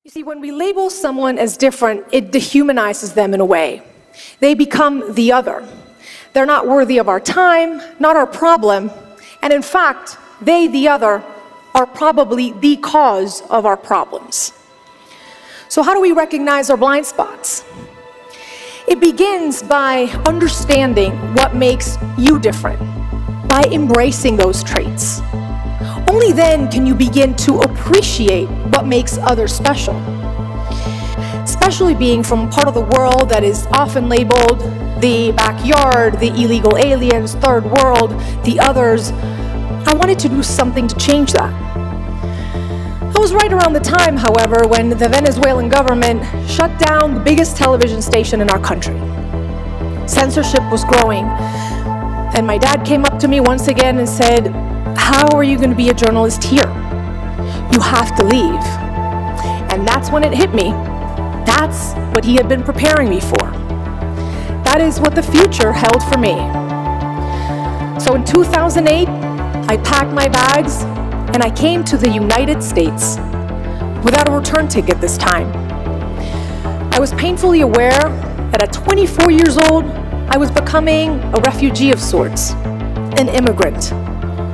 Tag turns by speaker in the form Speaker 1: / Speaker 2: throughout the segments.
Speaker 1: You see, when we label someone as different, it dehumanizes them in a way. They become the other. They're not worthy of our time, not our problem, and in fact, they, the other, are probably the cause of our problems. So how do we recognize our blind spots? It begins by understanding what makes you different, by embracing those traits. Only then can you begin to appreciate what makes others special. Especially being from part of the world that is often labeled the backyard, the illegal aliens, third world, the others, I wanted to do something to change that. I was right around the time, however, when the Venezuelan government shut down the biggest television station in our country. Censorship was growing, and my dad came up to me once again and said, "How are you going to be a journalist here? You have to leave." And that's when it hit me. That's what he had been preparing me for. That is what the future held for me. So in 2008, I packed my bags and I came to the United States without a return ticket this time. I was painfully aware that at 24 years old, I was becoming a refugee of sorts, an immigrant,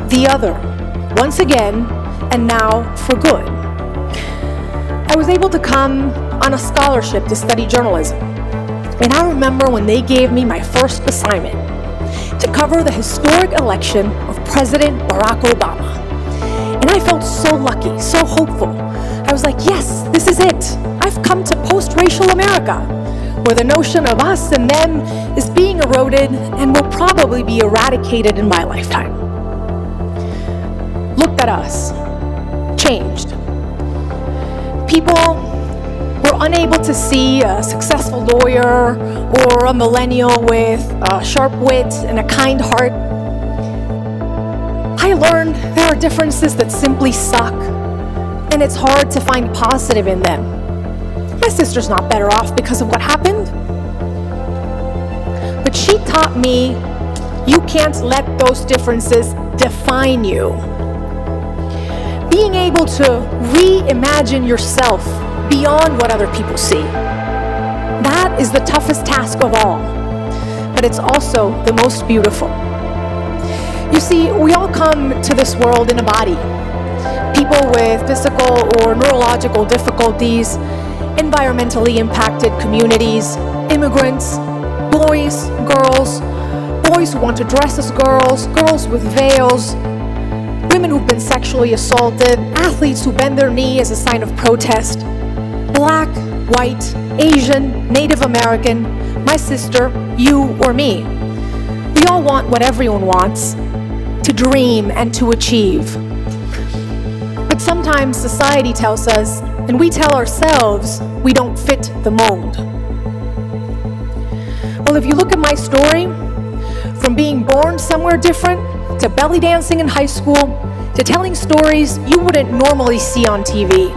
Speaker 1: the other, once again, and now for good. I was able to come on a scholarship to study journalism. And I remember when they gave me my first assignment to cover the historic election of President Barack Obama. And I felt so lucky, so hopeful. I was like, yes, this is it. I've come to post-racial America, where the notion of us and them is being eroded and will probably be eradicated in my lifetime. Looked at us, changed. People were unable to see a successful lawyer or a millennial with a sharp wit and a kind heart. I learned there are differences that simply suck, and it's hard to find positive in them. My sister's not better off because of what happened. But she taught me you can't let those differences define you. Being able to reimagine yourself beyond what other people see. That is the toughest task of all, but it's also the most beautiful. You see, we all come to this world in a body. People with physical or neurological difficulties, environmentally impacted communities, immigrants, boys, girls, boys who want to dress as girls, girls with veils, women who've been sexually assaulted, athletes who bend their knee as a sign of protest, Black, white, Asian, Native American, my sister, you or me. We all want what everyone wants, to dream and to achieve. But sometimes society tells us, and we tell ourselves, we don't fit the mold. Well, if you look at my story, from being born somewhere different, to belly dancing in high school, to telling stories you wouldn't normally see on TV.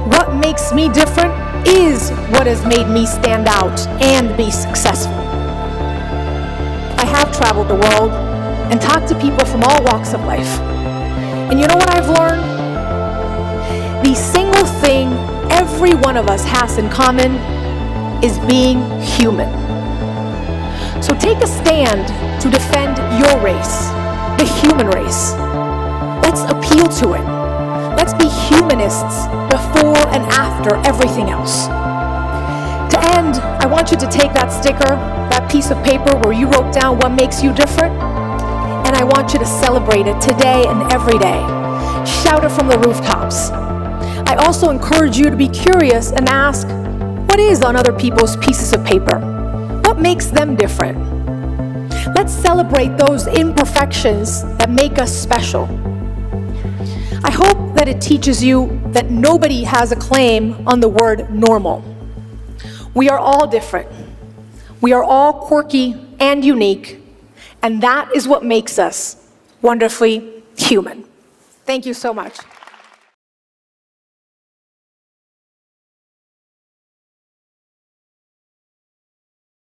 Speaker 1: What makes me different is what has made me stand out and be successful. I have traveled the world and talked to people from all walks of life. And you know what I've learned? The single thing every one of us has in common is being human. So take a stand to defend your race, the human race. Let's appeal to it. Let's be humanists before and after everything else. To end, I want you to take that sticker, that piece of paper where you wrote down what makes you different, and I want you to celebrate it today and every day. Shout it from the rooftops. I also encourage you to be curious and ask, what is on other people's pieces of paper? What makes them different? Let's celebrate those imperfections that make us special. I hope that it teaches you that nobody has a claim on the word normal. We are all different. We are all quirky and unique, and that is what makes us wonderfully human. Thank you so much.